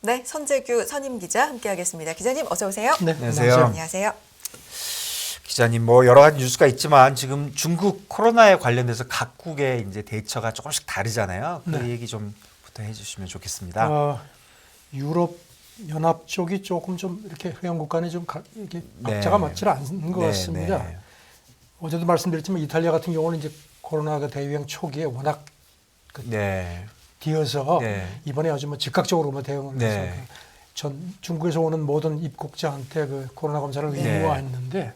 네, 선재규 선임 기자 함께하겠습니다. 기자님 어서 오세요. 네, 안녕하세요. 안녕하세요. 기자님, 뭐 여러 가지 뉴스가 있지만 지금 중국 코로나에 관련돼서 각국의 이제 대처가 조금씩 다르잖아요. 그 네. 얘기 좀부터 해주시면 좋겠습니다. 유럽 연합 쪽이 조금 좀 이렇게 회원국 간에 좀 이렇게 네. 박자가 맞지 않는 것 네, 같습니다. 네. 어제도 말씀드렸지만 이탈리아 같은 경우는 이제 코로나가 대유행 초기에 워낙 네. 뒤어서 네. 이번에 아주 뭐 즉각적으로 뭐 대응을 해서 네. 전 중국에서 오는 모든 입국자한테 그 코로나 검사를 네. 의무화했는데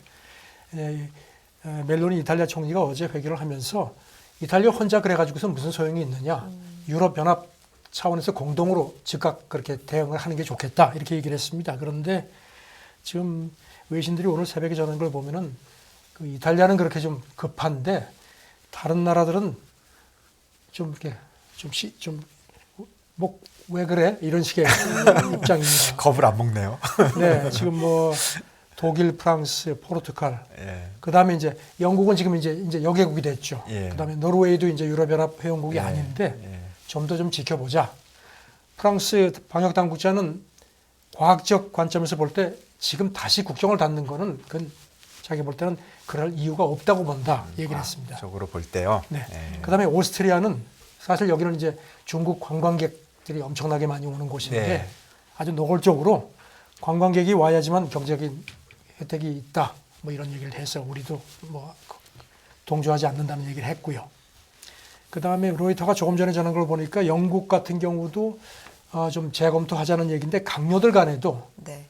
멜로니 이탈리아 총리가 어제 회견을 하면서 이탈리아 혼자 그래가지고서 무슨 소용이 있느냐? 유럽 연합 차원에서 공동으로 즉각 그렇게 대응을 하는 게 좋겠다 이렇게 얘기를 했습니다. 그런데 지금 외신들이 오늘 새벽에 전한 걸 보면은 그 이탈리아는 그렇게 좀 급한데 다른 나라들은 좀 이렇게 뭐 왜 그래 이런 식의 입장입니다. 겁을 안 먹네요. 네, 지금 뭐 독일, 프랑스, 포르투갈, 예. 그다음에 이제 영국은 지금 이제 여개국이 됐죠. 예. 그다음에 노르웨이도 이제 유럽연합 회원국이 예. 아닌데 예. 좀 더 좀 지켜보자. 프랑스 방역 당국자는 과학적 관점에서 볼 때 지금 다시 국경을 닫는 거는 그건 자기 볼 때는 그럴 이유가 없다고 본다 얘기를 했습니다. 적으로 볼 때요. 네. 예. 그다음에 오스트리아는 사실 여기는 이제 중국 관광객들이 엄청나게 많이 오는 곳인데 네. 아주 노골적으로 관광객이 와야지만 경제적인 혜택이 있다. 뭐 이런 얘기를 해서 우리도 뭐 동조하지 않는다는 얘기를 했고요. 그다음에 로이터가 조금 전에 전한 걸 보니까 영국 같은 경우도 좀 재검토하자는 얘기인데 강요들 간에도 네.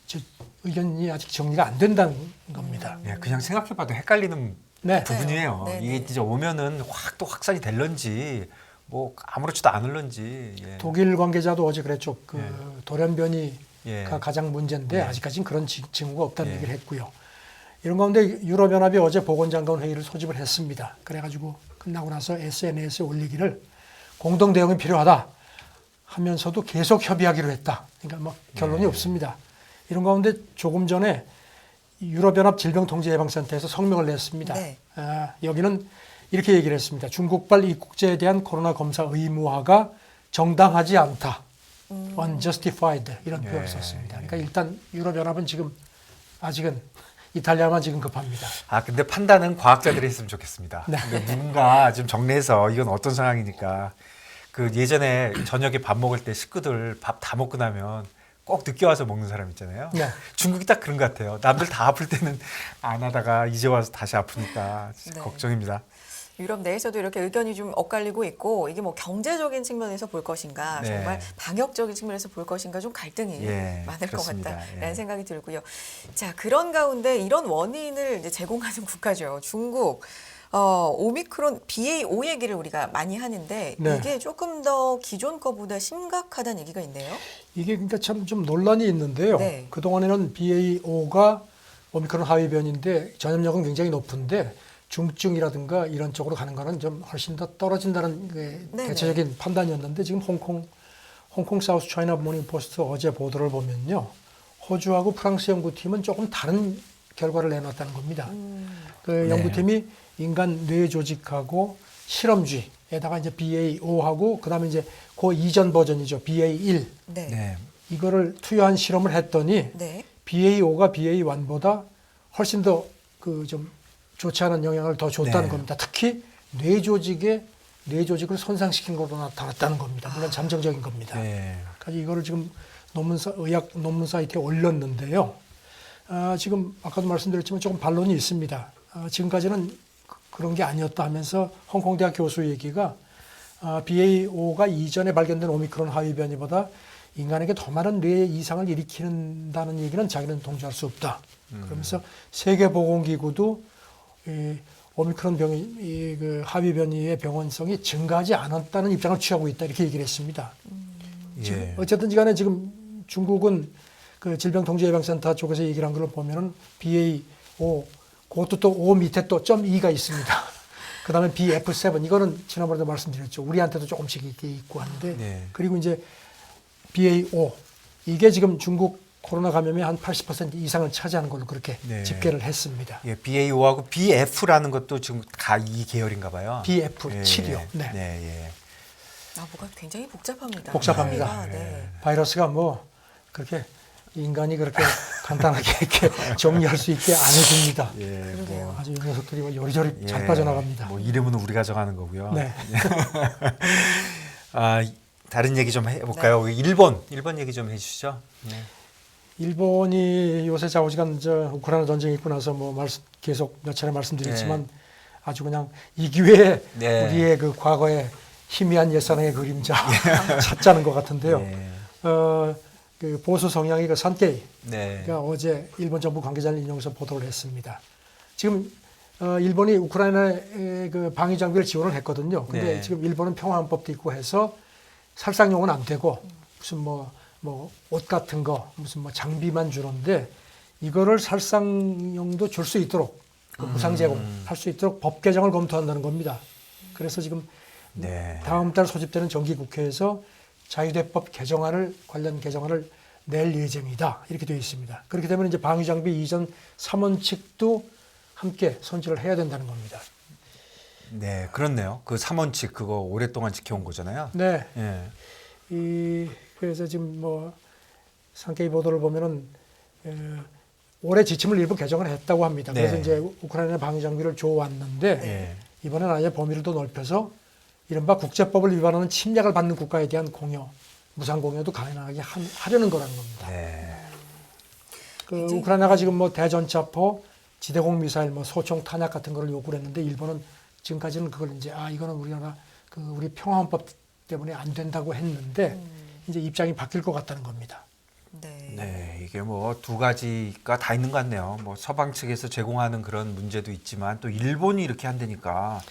저 의견이 아직 정리가 안 된다는 겁니다. 예, 그냥 생각해봐도 헷갈리는 네. 부분이에요. 네, 네. 이게 진짜 오면은 확 또 확산이 될런지 뭐 아무렇지도 않을런지. 예. 독일 관계자도 어제 그랬죠. 그 돌연변이가 예. 가장 문제인데 예. 아직까지는 그런 징후가 없다는 예. 얘기를 했고요. 이런 가운데 유럽연합이 어제 보건장관 회의를 소집을 했습니다. 그래가지고 끝나고 나서 SNS에 올리기를 공동 대응이 필요하다 하면서도 계속 협의하기로 했다. 그러니까 뭐 결론이 없습니다. 이런 가운데 조금 전에 유럽연합 질병통제예방센터에서 성명을 냈습니다. 네. 여기는 이렇게 얘기를 했습니다. 중국발 입국자에 대한 코로나 검사 의무화가 정당하지 않다. unjustified 이런 표현을 썼습니다. 그러니까 일단 유럽연합은 지금 아직은 이탈리아만 지금 급합니다. 근데 판단은 과학자들이 했으면 좋겠습니다. 네. 근데 누군가 좀 정리해서 이건 어떤 상황이니까 그 예전에 저녁에 밥 먹을 때 식구들 밥 다 먹고 나면 꼭 늦게 와서 먹는 사람 있잖아요. 네. 중국이 딱 그런 것 같아요. 남들 다 아플 때는 안 하다가 이제 와서 다시 아프니까 진짜 네. 걱정입니다. 유럽 내에서도 이렇게 의견이 좀 엇갈리고 있고 이게 뭐 경제적인 측면에서 볼 것인가 네. 정말 방역적인 측면에서 볼 것인가 좀 갈등이 예, 많을 그렇습니다. 것 같다라는 예. 생각이 들고요. 자, 그런 가운데 이런 원인을 이제 제공하는 국가죠. 중국. 오미크론 BA.5 얘기를 우리가 많이 하는데 네. 이게 조금 더 기존 거보다 심각하다는 얘기가 있네요. 이게 그러니까 참 좀 논란이 있는데요. 네. 그동안에는 BA.5가 오미크론 하위 변인데 전염력은 굉장히 높은데 중증이라든가 이런 쪽으로 가는 거는 좀 훨씬 더 떨어진다는 게 네네. 대체적인 판단이었는데 지금 홍콩 사우스 차이나 모닝 포스트 어제 보도를 보면요. 호주하고 프랑스 연구팀은 조금 다른 결과를 내놨다는 겁니다. 그 연구팀이 인간 뇌 조직하고 실험쥐에다가 이제 BA.5하고 그다음에 이제 그 이전 버전이죠. BA.1 네. 네. 이거를 투여한 실험을 했더니 네. BA.5가 BA.1보다 훨씬 더 그 좀 좋지 않은 영향을 더 줬다는 네. 겁니다. 특히 뇌 조직을 손상시킨 것으로 나타났다는 겁니다. 물론 잠정적인 겁니다. 네. 그래서 이거를 지금 의학 논문 사이트에 올렸는데요. 지금 아까도 말씀드렸지만 조금 반론이 있습니다. 지금까지는 그런 게 아니었다 하면서 홍콩대학 교수 얘기가 BA.5가 이전에 발견된 오미크론 하위 변이보다 인간에게 더 많은 뇌 이상을 일으키는다는 얘기는 자기는 동조할 수 없다. 그러면서 세계보건기구도 이 오미크론 그 하위 변이의 병원성이 증가하지 않았다는 입장을 취하고 있다 이렇게 얘기를 했습니다. 예. 어쨌든 간에 지금 중국은 그 질병통제예방센터 쪽에서 얘기를 한 걸 보면은 BA.5 그것도 또 5 밑에 또 .2가 있습니다. 그 다음에 BF7 이거는 지난번에도 말씀드렸죠. 우리한테도 조금씩 이렇게 있고 하는데 네. 그리고 이제 BA.5 이게 지금 중국 코로나 감염의 한 80% 이상을 차지하는 걸로 그렇게 네. 집계를 했습니다. 예, BA.5하고 BF라는 것도 지금 다 이 계열인가 봐요. BF7이요. 네. 네, 예. 뭐가 굉장히 복잡합니다. 복잡합니다. 항해가, 네. 바이러스가 뭐 그렇게 인간이 그렇게 간단하게 이렇게 정리할 수 있게 안 해줍니다. 예, 그러게요. 아주 이 녀석들이 뭐 요리조리 예, 잘 빠져나갑니다. 뭐 이름은 우리가 정하는 거고요. 네. 다른 얘기 좀 해볼까요? 일본 얘기 좀 해주시죠. 네. 일본이 요새 좌우지간 우크라이나 전쟁이 있고 나서 뭐 계속 몇 차례 말씀드렸지만 아주 그냥 이 기회에 네. 우리의 그 과거의 희미한 옛사랑의 그림자 찾자는 것 같은데요. 네. 그 보수 성향의 그 산케이가 네. 어제 일본 정부 관계자를 인용해서 보도를 했습니다. 지금 일본이 우크라이나에 그 방위 장비를 지원을 했거든요. 근데 네. 지금 일본은 평화헌법도 있고 해서 살상용은 안 되고 무슨 뭐 옷 같은 거 무슨 뭐 장비만 주는데 이거를 살상용도 줄 수 있도록 그 무상 제공할 수 있도록 법 개정을 검토한다는 겁니다. 그래서 지금 네. 다음 달 소집되는 정기국회에서 자유대법 관련 개정안을 낼 예정이다. 이렇게 되어 있습니다. 그렇게 되면 이제 방위장비 이전 3원칙도 함께 손질을 해야 된다는 겁니다. 네, 그렇네요. 그 3원칙 그거 오랫동안 지켜온 거잖아요. 네. 예. 그래서 지금 뭐 상케이 보도를 보면은 올해 지침을 일부 개정을 했다고 합니다. 네. 그래서 이제 우크라이나 방위장비를 줘왔는데 예. 이번에는 아예 범위를 더 넓혀서 이른바 국제법을 위반하는 침략을 받는 국가에 대한 공여, 무상 공여도 가능하게 하려는 거라는 겁니다. 네. 그 우크라이나가 지금 뭐 대전차포, 지대공 미사일, 뭐 소총 탄약 같은 거를 요구를 했는데 일본은 지금까지는 그걸 이제 이거는 우리 평화헌법 때문에 안 된다고 했는데 이제 입장이 바뀔 것 같다는 겁니다. 네. 네, 이게 뭐 두 가지가 다 있는 것 같네요. 뭐 서방 측에서 제공하는 그런 문제도 있지만 또 일본이 이렇게 한다니까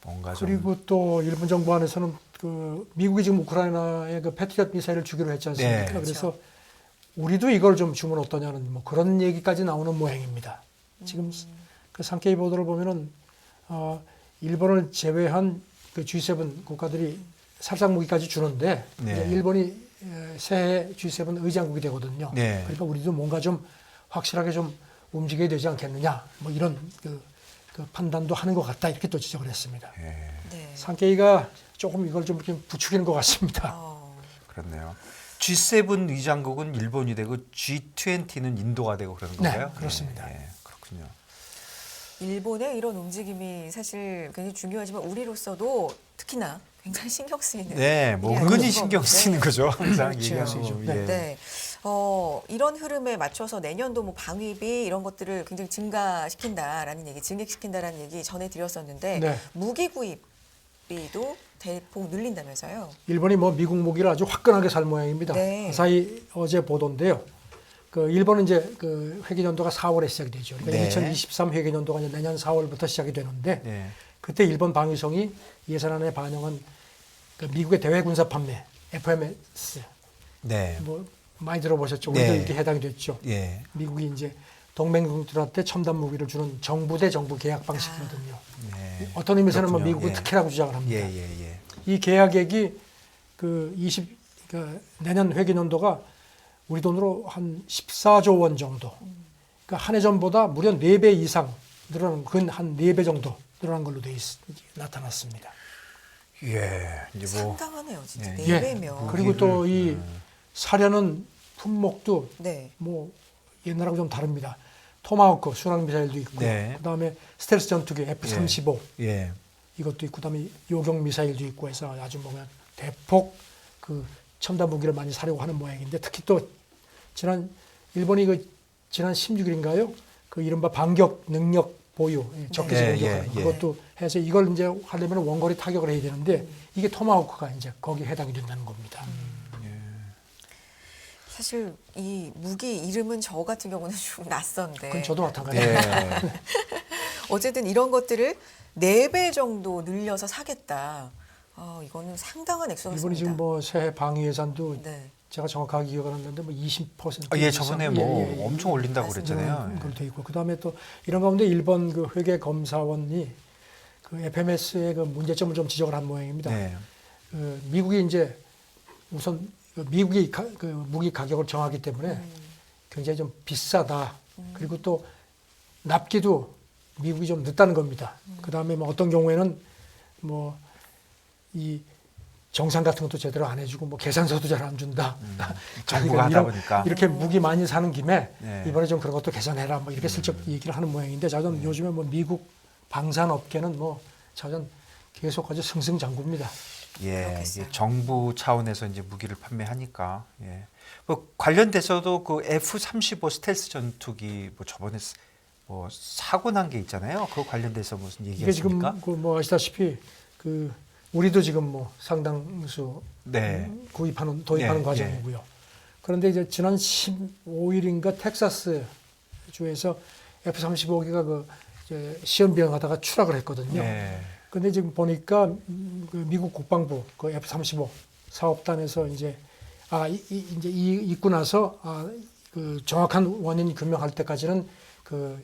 뭔가 좀 그리고 또 일본 정부 안에서는 그 미국이 지금 우크라이나에 그 패트리엇 미사일을 주기로 했지 않습니까? 네. 그래서 우리도 이걸 좀 주면 어떠냐는 뭐 그런 얘기까지 나오는 모양입니다. 지금 그 상케이 보도를 보면은 일본을 제외한 그 G7 국가들이 살상 무기까지 주는데 네. 이제 일본이 새해 G7 의장국이 되거든요. 네. 그러니까 우리도 뭔가 좀 확실하게 좀 움직여야 되지 않겠느냐, 뭐 이런 그 판단도 하는 것 같다 이렇게 또 지적을 했습니다. 예, 네. 상케이가 조금 이걸 좀 이렇게 부추기는 것 같습니다. 그렇네요. G7 의장국은 일본이 되고 G20는 인도가 되고 그러는 네, 건가요? 그렇습니다. 예, 그렇군요. 일본의 이런 움직임이 사실 굉장히 중요하지만 우리로서도 특히나 굉장히 신경 쓰이는. 네, 뭐 일이 은근히 아니고. 신경 쓰이는 거죠. 항상 신경 얘기하고. 쓰이죠. 예. 네. 이런 흐름에 맞춰서 내년도 뭐 방위비 이런 것들을 굉장히 증액시킨다라는 얘기 전해드렸었는데 네. 무기 구입비도 대폭 늘린다면서요? 일본이 뭐 미국 무기를 아주 화끈하게 살 모양입니다. 네. 아사히 어제 보도인데요. 그 일본은 이제 그 회계연도가 4월에 시작이 되죠. 그러니까 네. 2023 회계연도가 이제 내년 4월부터 시작이 되는데 네. 그때 일본 방위성이 예산안에 반영한 그 미국의 대외 군사 판매 FMS 네. 뭐 많이 들어보셨죠? 네. 우리도 이게 해당이 됐죠. 예. 미국이 이제 동맹국들한테 첨단 무기를 주는 정부 대 정부 계약 방식이거든요. 네. 어떤 의미에서는 뭐 그렇군요. 미국은 예. 특혜라고 주장을 합니다. 예, 예, 예. 이 계약액이 내년 회계연도가 우리 돈으로 한 14조 원 정도. 그러니까 한 해 전보다 무려 4배 이상 늘어난, 한 4배 정도 늘어난 걸로 나타났습니다. 예. 이제 뭐 상당하네요, 진짜. 예. 네 예. 배면. 그리고 또 이 사려는 품목도 네. 뭐 옛날하고 좀 다릅니다. 토마호크 순항 미사일도 있고, 네. 그다음에 스텔스 전투기 F-35 예. 이것도 있고, 그다음에 요격 미사일도 있고 해서 아주 보면 대폭 그 첨단 무기를 많이 사려고 하는 모양인데 특히 또 일본이 지난 16일인가요? 그 이른바 반격 능력 보유 적기지 네, 공격하는 예, 예. 그것도 해서 이걸 이제 하려면 원거리 타격을 해야 되는데 이게 토마호크가 이제 거기에 해당이 된다는 겁니다. 사실 이 무기 이름은 저 같은 경우는 좀 낯선데. 그건 저도 마찬가지예요. 예. 어쨌든 이런 것들을 4배 정도 늘려서 사겠다. 이거는 상당한 액수가 일본이 지금 뭐 새해 방위 예산도 네. 제가 정확하게 기억을 안 나는데 뭐 20% 예, 이상. 저번에 뭐 엄청 올린다고 그랬잖아요. 그걸로 돼 있고 그다음에 또 이런 가운데 일본 그 회계 검사원이 그 FMS의 그 문제점을 좀 지적을 한 모양입니다. 네. 그 미국이 이제 우선 미국이 그 무기 가격을 정하기 때문에 굉장히 좀 비싸다. 그리고 또 납기도 미국이 좀 늦다는 겁니다. 그다음에 뭐 어떤 경우에는 뭐 이 정산 같은 것도 제대로 안 해주고 뭐 계산서도 잘 안 준다. 정부가 하다 보니까. 이렇게 무기 많이 사는 김에 네. 이번에 좀 그런 것도 개선해라. 뭐 이렇게 슬쩍 얘기를 하는 모양인데 자전 요즘에 뭐 미국 방산업계는 뭐 자전 계속 아주 승승장구입니다. 예, 그렇겠어요. 이게 정부 차원에서 이제 무기를 판매하니까. 예. 뭐 관련돼서도 그 F-35 스텔스 전투기 뭐 저번에 뭐 사고 난 게 있잖아요. 그거 관련돼서 무슨 이게 지금 얘기하십니까? 그 뭐 아시다시피 그 우리도 지금 뭐 상당수 네. 도입하는 예, 과정이고요. 그런데 이제 지난 15일인가 텍사스 주에서 F-35기가 그 이제 시험 비행하다가 추락을 했거든요. 네. 근데 지금 보니까 그 미국 국방부 그 F-35 사업단에서 이제 이제 있고 나서 그 정확한 원인 규명할 때까지는 그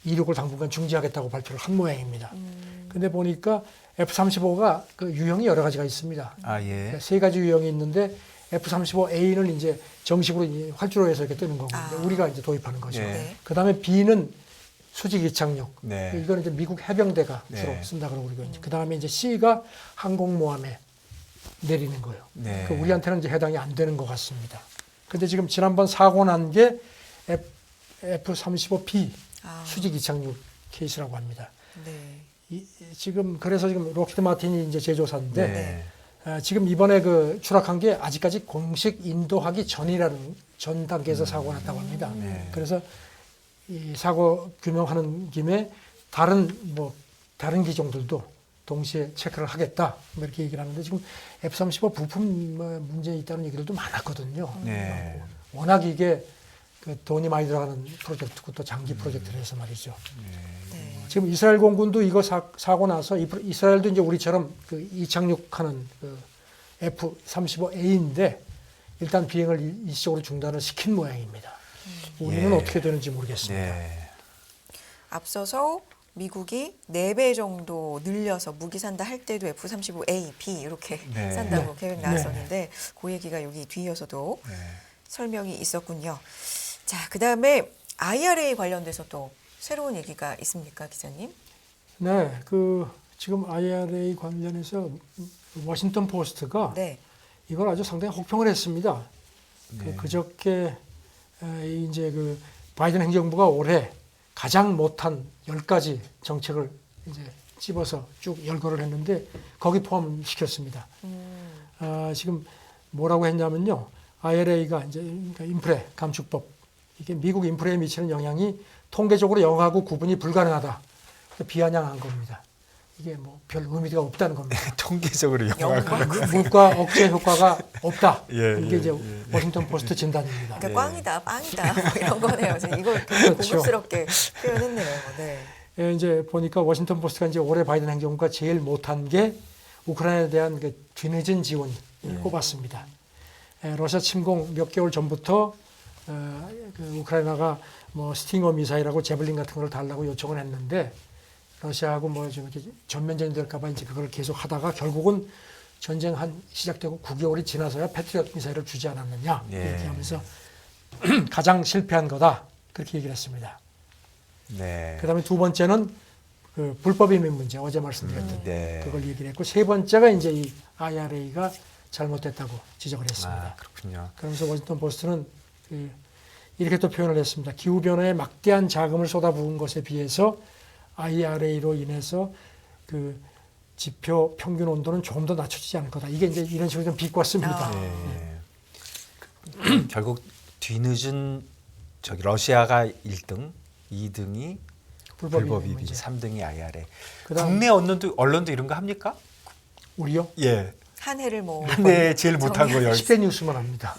이륙을 당분간 중지하겠다고 발표를 한 모양입니다. 근데 보니까 F-35가 그 유형이 여러 가지가 있습니다. 아, 예. 세 가지 유형이 있는데 F-35A는 이제 정식으로 이제 활주로 해서 이렇게 뜨는 거고 우리가 이제 도입하는 거죠. 예. 네. 그다음에 B는 수직 이착륙. 네. 이거는 이제 미국 해병대가 네. 주로 쓴다 그러고 그러고 그다음에 이제 C가 항공모함에 내리는 거예요. 네. 그 우리한테는 이제 해당이 안 되는 것 같습니다. 근데 지금 지난번 사고 난 게 F-35B 수직 이착륙 케이스라고 합니다. 네. 지금 그래서 지금 록히드 마틴이 이제 제조사인데 네. 지금 이번에 그 추락한 게 아직까지 공식 인도하기 전이라는 전 단계에서 사고가 났다고 합니다. 네. 그래서 이 사고 규명하는 김에 다른 기종들도 동시에 체크를 하겠다 뭐 이렇게 얘기를 하는데 지금 F-35 부품 문제 있다는 얘기들도 많았거든요. 네. 워낙 이게 그 돈이 많이 들어가는 프로젝트고 또 장기 프로젝트를 해서 말이죠. 네. 지금 이스라엘 공군도 이거 사고 나서 이스라엘도 이제 우리처럼 그 이착륙하는 그 F-35A인데 일단 비행을 일시적으로 중단을 시킨 모양입니다. 우리는 예. 어떻게 되는지 모르겠습니다. 네. 앞서서 미국이 4배 정도 늘려서 무기 산다 할 때도 F-35A, B 이렇게 네. 산다고 네. 계획 나왔었는데 그 얘기가 여기 뒤이어서도 네. 설명이 있었군요. 자, 그다음에 IRA 관련돼서 또 새로운 얘기가 있습니까, 기자님? 네, 그 지금 IRA 관련해서 워싱턴 포스트가 네. 이걸 아주 상당히 혹평을 했습니다. 네. 그저께 이제 그 바이든 행정부가 올해 가장 못한 10가지 정책을 이제 집어서 쭉 열거를 했는데 거기 포함시켰습니다. 지금 뭐라고 했냐면요. IRA가 이제 그러니까 인플레 감축법 이게 미국 인플레에 미치는 영향이 통계적으로 0하고 구분이 불가능하다. 비아냥한 겁니다. 이게 뭐 별 의미가 없다는 겁니다. 통계적으로 영광. 물가 억제 효과가 없다. 예, 이게 예, 이제 예. 워싱턴 포스트 진단입니다. 그러니까 꽝이다, 빵이다 뭐 이런 거네요. 이걸 그렇죠. 고급스럽게 표현했네요. 네. 예, 이제 보니까 워싱턴 포스트가 이제 올해 바이든 행정부가 제일 못한 게 우크라이나에 대한 그 뒤늦은 지원을 꼽았습니다. 러시아 침공 몇 개월 전부터 그 우크라이나가 뭐 스팅어 미사일하고 제블린 같은 걸 달라고 요청을 했는데 러시아하고 뭐 좀 이렇게 전면전이 될까봐 이제 그걸 계속 하다가 결국은 전쟁 한 시작되고 9개월이 지나서야 패트리엇 미사일을 주지 않았느냐 예. 이렇게 하면서 가장 실패한 거다 그렇게 얘기를 했습니다. 네. 그다음에 두 번째는 그 불법 이민 문제 어제 말씀드렸던 네. 그걸 얘기를 했고 세 번째가 이제 이 IRA가 잘못됐다고 지적을 했습니다. 아, 그렇군요. 그러면서 워싱턴 포스트는 이렇게 또 표현을 했습니다. 기후 변화에 막대한 자금을 쏟아부은 것에 비해서 IRA로 인해서 그 지표 평균 온도는 조금 더 낮춰지지 않을 거다. 이게 이제 이런 식으로 좀 비꼬았습니다. 네. 결국 뒤늦은 저기 러시아가 1등, 2등이 불법 이민, 3등이 IRA. 그다음 국내 언론도 이런 거 합니까? 우리요? 예. 한 해를 뭐 네, 제일 못한 거 10개. 10대 뉴스만 합니다.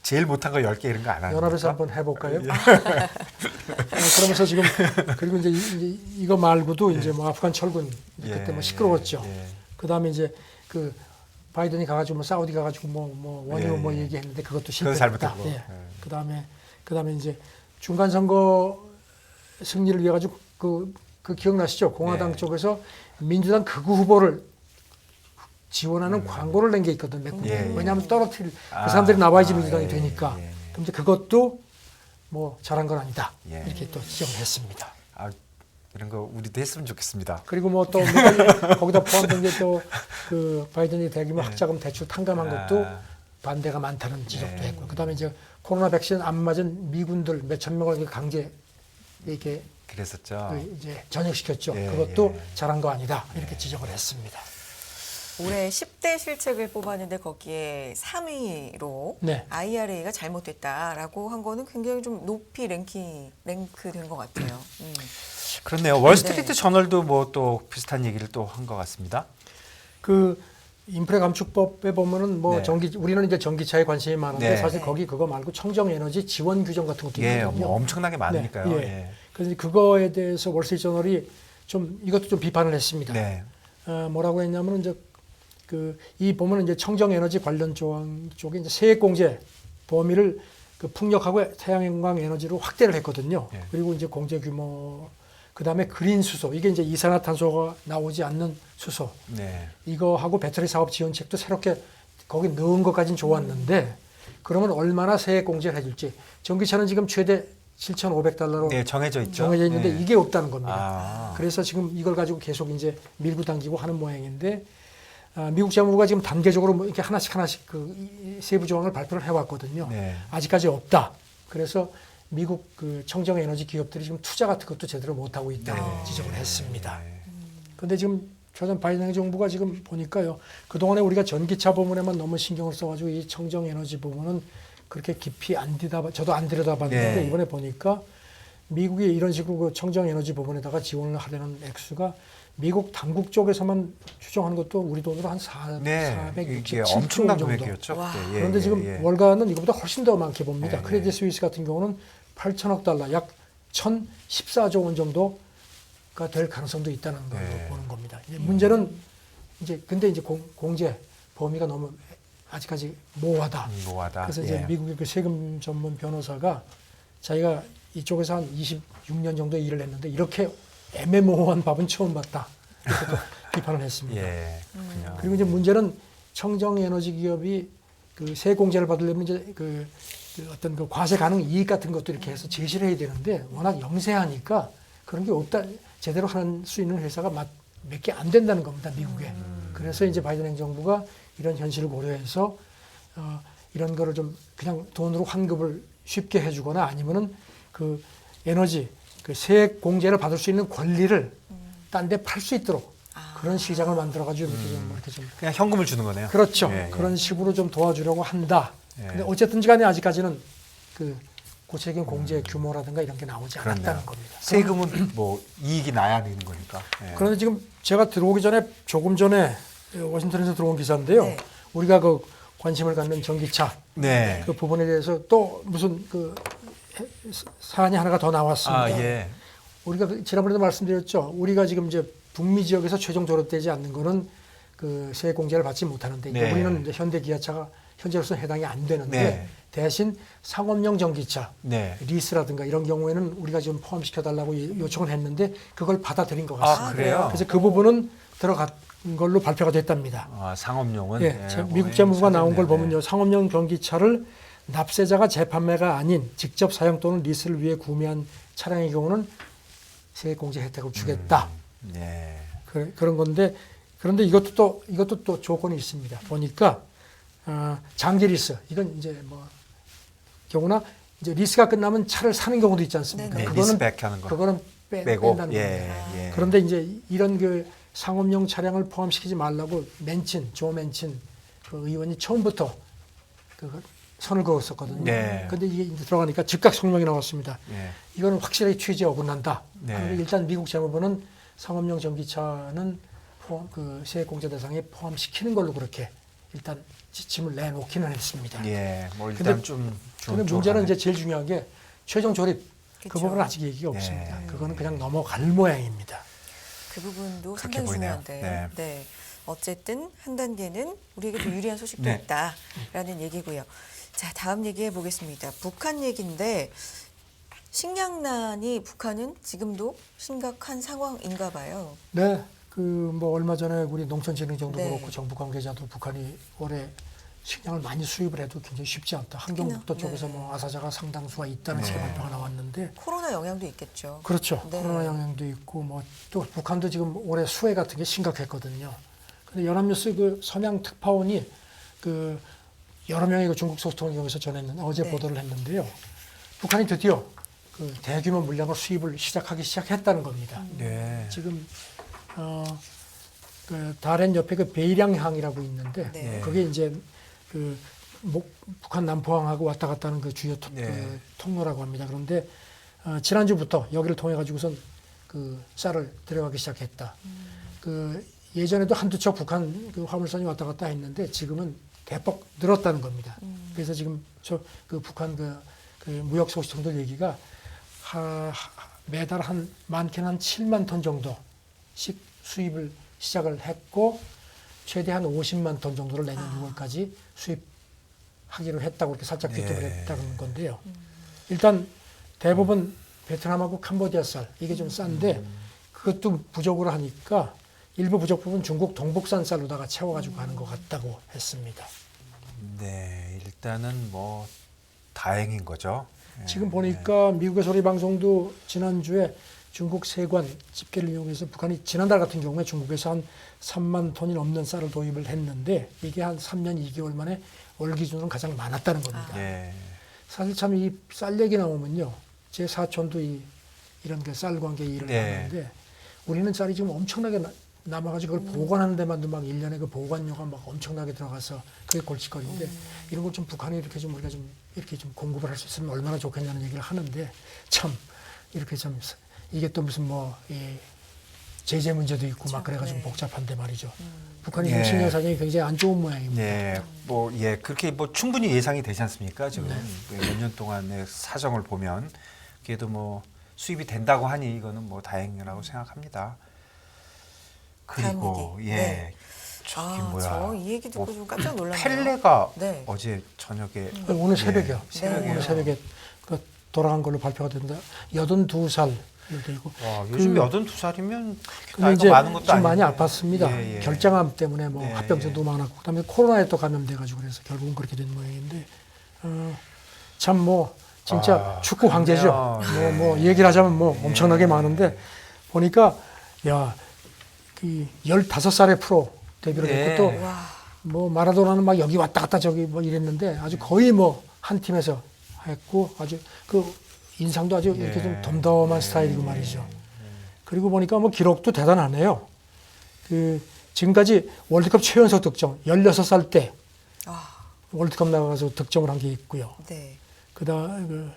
제일 못한 거 10개 이런 거 안 하는 연합에서 한번 해볼까요? 그러면서 지금 그리고 이제 이거 말고도 이제 뭐 아프간 철군 그때 뭐 시끄러웠죠. 그 다음에 이제 그 바이든이 가가지고 뭐 사우디 가가지고 뭐 원유 뭐 얘기했는데 그것도 실패했다. 그 다음에 이제 중간 선거 승리를 위해 가지고 그 기억나시죠? 공화당 쪽에서 민주당 극우 후보를 지원하는 광고를 낸 게 있거든. 왜냐하면 떨어뜨릴 그 사람들이 나와야지 민주당이 되니까. 그럼 이제 그것도 뭐 잘한 건 아니다. 이렇게 또 지적을 했습니다. 이런 거 우리도 했으면 좋겠습니다. 그리고 뭐 또 거기다 포함된 게 또 그 바이든이 대규모 학자금 대출 탕감한 것도 반대가 많다는 지적도 했고, 그다음에 이제 코로나 백신 안 맞은 미군들 몇천 명을 강제 이렇게 그랬었죠. 이제 전역시켰죠. 예, 그것도 예. 잘한 거 아니다 이렇게 지적을 했습니다. 올해 10대 실책을 뽑았는데 거기에 3위로 네. IRA가 잘못됐다라고 한 거는 굉장히 좀 높이 랭크된 것 같아요. 그렇네요. 월스트리트 저널도 뭐 또 비슷한 얘기를 또 한 것 같습니다. 그 인프레 감축법에 보면은 뭐 네. 우리는 이제 전기차에 관심이 많은데 네. 사실 거기 그거 말고 청정 에너지 지원 규정 같은 것도 예, 있거든요. 뭐 엄청나게 많으니까요. 네, 예. 그래서 그거에 대해서 월스트리트 저널이 좀 이것도 좀 비판을 했습니다. 네. 뭐라고 했냐면은 이제 이 보면은 이제 청정 에너지 관련 조항 쪽에 이제 세액 공제 범위를 그 풍력하고 태양광 에너지로 확대를 했거든요. 예. 그리고 이제 공제 규모, 그다음에 그린 수소, 이게 이제 이산화탄소가 나오지 않는 수소, 네. 이거하고 배터리 사업 지원책도 새롭게 거기 넣은 것까지는 좋았는데, 그러면 얼마나 세액 공제를 해줄지. 전기차는 지금 최대 7,500달러로 네, 정해져 있죠. 정해져 있는데 네. 이게 없다는 겁니다. 아. 그래서 지금 이걸 가지고 계속 이제 밀고 당기고 하는 모양인데, 미국 재무부가 지금 단계적으로 뭐 이렇게 하나씩 이 세부 조항을 발표를 해왔거든요. 네. 아직까지 없다. 그래서 미국 그 청정 에너지 기업들이 지금 투자 같은 것도 제대로 못 하고 있다는 지적을 했습니다. 그런데 지금 전 바이든 정부가 지금 보니까요, 그동안에 우리가 전기차 부분에만 너무 신경을 써가지고 이 청정 에너지 부분은 그렇게 깊이 저도 안 들여다봤는데, 네. 이번에 보니까 미국이 이런 식으로 그 청정 에너지 부분에다가 지원을 하려는 액수가 미국 당국 쪽에서만 추정하는 것도 우리 돈으로 한 네. 467조 이게 엄청난 정도. 금액이었죠. 와. 그때. 예, 그런데 예, 지금 예. 월가는 이거보다 훨씬 더 많게 봅니다. 네, 크레딧 스위스 같은 경우는 8천억 달러, 약 1,014조 원 정도가 될 가능성도 있다는 걸 네. 보는 겁니다. 이제 문제는 근데 이제 공제 범위가 너무 아직까지 모호하다. 모호하다. 그래서 이제 예. 미국의 그 세금 전문 변호사가 자기가 이쪽에서 한 26년 정도 일을 했는데 이렇게 애매모호한 법은 처음 봤다. 이렇게 또 비판을 했습니다. 예. 그렇군요. 그리고 이제 문제는 청정 에너지 기업이 그 세액 공제를 받으려면 이제 그 어떤 그 과세 가능 이익 같은 것도 이렇게 해서 제시를 해야 되는데, 워낙 영세하니까 그런 게 없다, 제대로 할 수 있는 회사가 몇 개 안 된다는 겁니다, 미국에. 그래서 이제 바이든 행정부가 이런 현실을 고려해서 이런 거를 좀 그냥 돈으로 환급을 쉽게 해주거나, 아니면은 그 에너지 그 세액 공제를 받을 수 있는 권리를 딴 데 팔 수 있도록 그런 시장을 만들어가지고 이렇게 좀 그냥 현금을 주는 거네요. 그렇죠. 예, 예. 그런 식으로 좀 도와주려고 한다. 예. 근데 어쨌든지 간에 아직까지는 그 구체적인 공제 규모라든가 이런 게 나오지 그렇네요. 않았다는 겁니다. 세금은 뭐 이익이 나야 되는 거니까. 예. 그런데 지금 제가 들어오기 전에 조금 전에 워싱턴에서 들어온 기사인데요. 네. 우리가 그 관심을 갖는 전기차 네. 그 부분에 대해서 또 무슨 그 사안이 하나가 더 나왔습니다. 아, 예. 우리가 지난번에도 말씀드렸죠. 우리가 지금 이제 북미 지역에서 최종 조립되지 않는 거는 그 세액 공제를 받지 못하는데, 네. 우리는 이제 현대 기아차가 현재로서는 해당이 안 되는데, 네. 대신 상업용 전기차 네. 리스라든가 이런 경우에는 우리가 좀 포함시켜 달라고 요청을 했는데 그걸 받아들인 것 같습니다. 아, 그래요? 그래서 그 부분은 들어간 걸로 발표가 됐답니다. 아, 상업용은 예, 예, 미국 재무부가 나온 걸 네. 보면요, 상업용 전기차를 납세자가 재판매가 아닌 직접 사용 또는 리스를 위해 구매한 차량의 경우는 세액 공제 혜택을 주겠다. 네. 그런 건데, 그런데 이것도 또 조건이 있습니다. 보니까 장기 리스, 이건 이제 뭐 경우나 이제 리스가 끝나면 차를 사는 경우도 있지 않습니까? 네, 리스백 하는 거. 그거는 빼고. 뺀다는 예, 겁니다. 예. 그런데 이제 이런 그 상업용 차량을 포함시키지 말라고 조 맨친 그 의원이 처음부터 그 선을 그었었거든요. 네. 그런데 이게 이제 들어가니까 즉각 성명이 나왔습니다. 예. 이거는 확실하게 취지에 어긋난다. 네. 그런데 일단 미국 재무부는 상업용 전기차는 그 세액 공제 대상에 포함시키는 걸로 그렇게 일단 지침을 내놓기는 했습니다. 예. 뭐 일단 근데- 좀 근데 문제는 이제 제일 중요한 게 최종 조립 그 그쵸. 부분은 아직 얘기가 네. 없습니다. 그거는 그냥 넘어갈 모양입니다. 그 부분도 그렇게 상당히 보이네요. 중요한데, 네. 어쨌든 한 단계는 우리에게 좀 유리한 소식도 네. 있다라는 얘기고요. 자, 다음 얘기해 보겠습니다. 북한 얘기인데, 식량난이 북한은 지금도 심각한 상황인가 봐요. 네, 그 뭐 얼마 전에 우리 농촌진흥청도 네. 그렇고 정부 관계자도 북한이 올해 식량을 많이 수입을 해도 굉장히 쉽지 않다. 한경북도 네. 쪽에서 뭐 아사자가 상당수가 있다는 네. 발표가 나왔는데 코로나 영향도 있겠죠. 그렇죠. 네. 코로나 영향도 있고 뭐 또 북한도 지금 올해 수해 같은 게 심각했거든요. 근데 연합뉴스 그 선양 특파원이 그 여러 명의 그 중국 소통을 이용해서 전했는데 어제 네. 보도를 했는데요. 북한이 드디어 그 대규모 물량을 수입을 시작했다는 겁니다. 네. 지금 그 다롄 옆에 그 베이량항이라고 있는데 네. 그게 이제 그 북한 남포항하고 왔다 갔다 하는 그 주요 네. 그 통로라고 합니다. 그런데 지난주부터 여기를 통해 가지고선 그 쌀을 들어가기 시작했다. 그 예전에도 한두 척 북한 그 화물선이 왔다 갔다 했는데 지금은 대폭 늘었다는 겁니다. 그래서 지금 그 북한 그 무역 소식통들 얘기가 매달 많게는 한 7만 톤 정도씩 수입을 시작을 했고 최대 한 50만 톤 정도를 내년 6월까지 수입하기로 했다고 이렇게 살짝 비통을 네. 했다는 건데요. 일단 대부분 베트남하고 캄보디아 쌀 이게 좀 싼데 그것도 부족을 하니까 일부 부족 부분 중국 동북산 쌀로다가 채워가지고 가는 것 같다고 했습니다. 네, 일단은 뭐 다행인 거죠. 예. 지금 보니까 미국의 소리 방송도 지난주에 중국 세관 집계를 이용해서 북한이 지난달 같은 경우에 중국에서 한 3만 톤이 넘는 쌀을 도입을 했는데 이게 한 3년 2개월 만에 월 기준으로 가장 많았다는 겁니다. 예. 사실 참 이 쌀 얘기 나오면요. 제 사촌도 이런 그 쌀 관계 일을 네. 하는데 우리는 쌀이 지금 엄청나게 남아가지고 그걸 보관하는 데만도 막 1년에 그 보관료가 막 엄청나게 들어가서 그게 골칫거리인데 이런 걸 좀 북한이 이렇게 좀 우리가 좀 이렇게 좀 공급을 할 수 있으면 얼마나 좋겠냐는 얘기를 하는데 참 이렇게 참 이게 또 무슨 뭐 제재 문제도 있고 막 그래가지고 네. 복잡한데 말이죠. 북한이 예. 지금 식량 사정이 굉장히 안 좋은 모양입니다. 네, 뭐 예, 그렇게 뭐 충분히 예상이 되지 않습니까? 지금 몇 년 동안의 사정을 보면 그래도 뭐 수입이 된다고 하니 이거는 뭐 다행이라고 생각합니다. 그리고 다음 얘기. 예, 네. 저기 뭐야? 저 이 얘기 듣고 뭐 좀 깜짝 놀랐네요. 펠레가 네. 어제 저녁에 오늘 새벽이요. 예, 새벽에요. 오늘 새벽에 그 돌아간 걸로 발표가 됐는데 82살 되고 와, 요즘 그- 82살이면 근데 나이가 이제 많은 것도 좀 아닌데. 많이 아팠습니다. 예, 예. 결장암 때문에 뭐 네, 합병증도 많았고 그다음에 코로나에 또 감염돼가지고 그래서 결국은 그렇게 된 모양인데 참 뭐 진짜 아, 축구 황제죠. 그러네요. 뭐 예. 얘기를 하자면 뭐 예. 엄청나게 많은데 보니까 그 15살에 프로 데뷔를 예. 했고 또 와. 뭐 마라도나는 막 여기 왔다 갔다 저기 뭐 이랬는데 아주 거의 뭐 한 팀에서 했고 아주 그 인상도 아주 이렇게 예. 좀 덤덤한 스타일이고 말이죠. 그리고 보니까 뭐 기록도 대단하네요. 그 지금까지 월드컵 최연소 득점 16살 때 아, 월드컵 나가서 득점을 한 게 있고요. 네. 그다음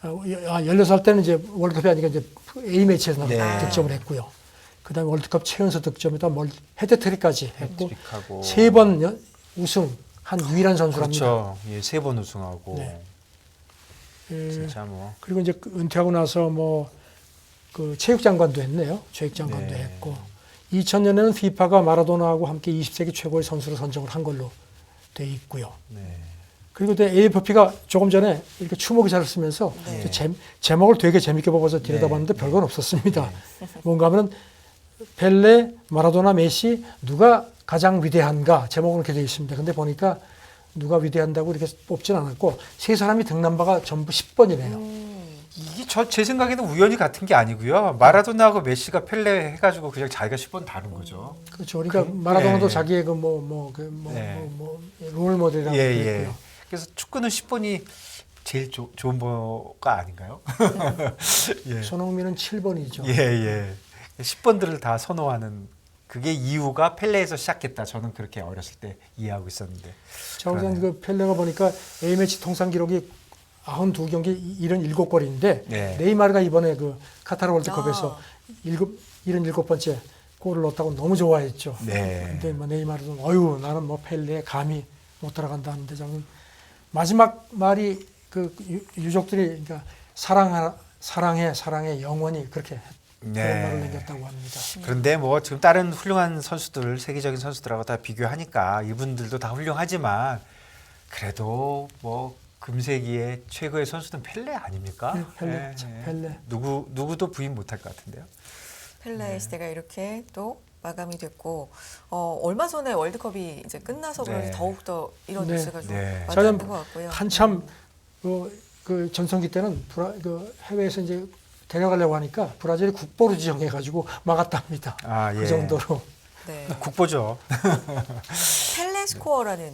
16살 때는 이제 월드컵이 아니라 이제 A 매치에서 네. 득점을 했고요. 그다음에 월드컵 최연소 득점에다 헤드트릭까지 했고 헤트트릭하고. 3번 우승한 유일한 선수랍니다. 그렇죠. 예, 3번 우승하고 네. 예, 진짜 뭐 그리고 이제 은퇴하고 나서 뭐 그 체육장관도 했네요. 체육장관도 네. 했고 2000년에는 피파가 마라도나하고 함께 20세기 최고의 선수로 선정을 한 걸로 돼 있고요. 네. 그리고 또 AFP가 조금 전에 이렇게 추모 기사를 쓰면서 네. 또 제목을 되게 재밌게 뽑아서 들여다봤는데 별건 없었습니다. 뭔가 하면 펠레, 마라도나, 메시 누가 가장 위대한가 제목은 이렇게 되어 있습니다. 근데 보니까 누가 위대한다고 이렇게 뽑진 않았고 세 사람이 등난 바가 전부 10번이네요. 이게 제 생각에는 우연히 같은 게 아니고요. 마라도나하고 메시가 펠레 해가지고 그냥 자기가 10번 다른 거죠. 그렇죠. 그러니까 마라도나도 예. 자기의 네. 롤 모델이라고 예, 했고요. 예. 그래서 축구는 10번이 제일 좋은 거가 아닌가요? 예. 손흥민은 7번이죠. 예, 예. 10번들을 다 선호하는 그게 이유가 펠레에서 시작했다. 저는 그렇게 어렸을 때 이해하고 있었는데. 자, 우선 그 펠레가 보니까 A매치 통산 기록이 92경기 77골인데 네. 네이마르가 이번에 그 카타르 월드컵에서 77번째 골을 넣었다고 너무 좋아했죠. 네. 근데 뭐 네이마르도 어유 나는 뭐 펠레 감히 못 따라간다 하는데 저는 마지막 말이 그 유족들이 그러니까 사랑해 영원히 그렇게 그런 말을 남겼다고 합니다. 그런데 뭐 지금 다른 훌륭한 선수들, 세계적인 선수들하고 다 비교하니까 이분들도 다 훌륭하지만 그래도 뭐 금세기의 최고의 선수는 펠레 아닙니까? 네, 펠레, 펠레. 누구도 부인 못할 것 같은데요. 펠레의 시대가 이렇게 또 마감이 됐고 얼마 전에 월드컵이 이제 끝나서 그런지 네. 더욱 더 이런 네. 뉴스가 좀 네. 와닿는 것 같고요. 한참 그 전성기 때는 해외에서 이제 데려가려고 하니까 브라질이 국보로 지정해가지고 막았답니다. 아, 그 예. 정도로. 네. 국보죠. 펠레스코어라는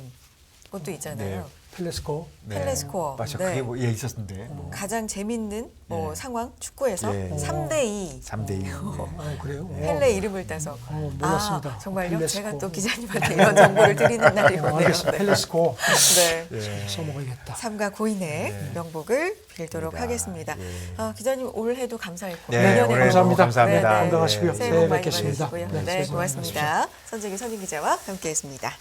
것도 있잖아요. 펠레스코. 펠레스코어. 맞아. 네. 그게 뭐 있었는데. 뭐. 가장 재밌는 예. 상황 축구에서 예. 3대2 3대2. 그래요? 펠레 이름을 따서. 몰랐습니다. 아, 정말요? 펠레스코. 제가 또 기자님한테 이런 정보를 드리는 날이 오네요. 알겠습니다. 네. 펠레스코 네. 예. 써먹어야겠다. 삼가 고인의 네. 명복을 빌도록 하겠습니다. 예. 기자님 올해도 감사했고 네, 내년에도 올해도 감사합니다. 감사합니다. 네, 네. 건강하시고요. 새해 새해 복 많이 뵙겠습니다. 받으시고요. 네, 네, 새해 복 많이 고맙습니다. 선재기 선임 기자와 함께했습니다.